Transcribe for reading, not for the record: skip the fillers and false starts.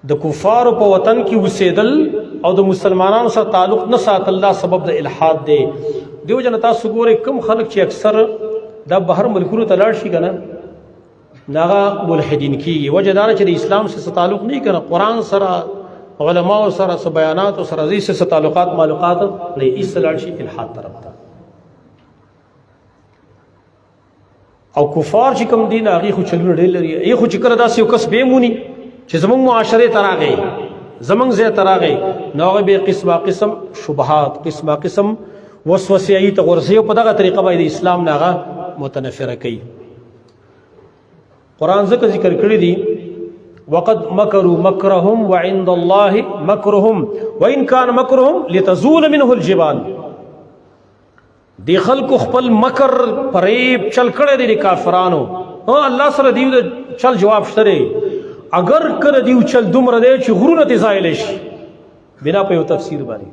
د کفارو په وطن کې اوسېدل او د مسلمانانو سره تعلق نه ساتل دا سبب د الحاد دی. دیو جن تاسو ګورئ کم خلک چې اکثر دا بهر ملکونو ته لاړ شي که نه ناغه ملحدین کېږي. وجه دا چې د اسلام سره تعلق نه که نه قرآن سره علماء سره څه بیانات سره دې څه تعلقات معلوقات نه ایسته لاړ شي الحاد طرف ته. او کفار چې کوم دین هغې خو چلونه ډېر لري. ای خو چې کله داسې یو کس بې موني چې زمونږ معاشرې ته راغی زمونږ ځای ته راغی نو هغه به قسمه قسم شبهات قسمه قسم وسوسې هغې ته غورځوي او په دغه طریقه به د اسلام نه هغه متنفره کوي. قرآن ځکه ذکر کړی دی وقد مکروا مکرهم وعند الله مکرهم وان کان مکرهم لتزول منه الجبال. دی خلکو خپل مکر فریب چل کړی دی د کافرانو. الله سره دیو د چل جواب شته دی اگر کړه دیو چل دومره دی چې غرونه دې زایل شي بنا په یو تفسیر باندې.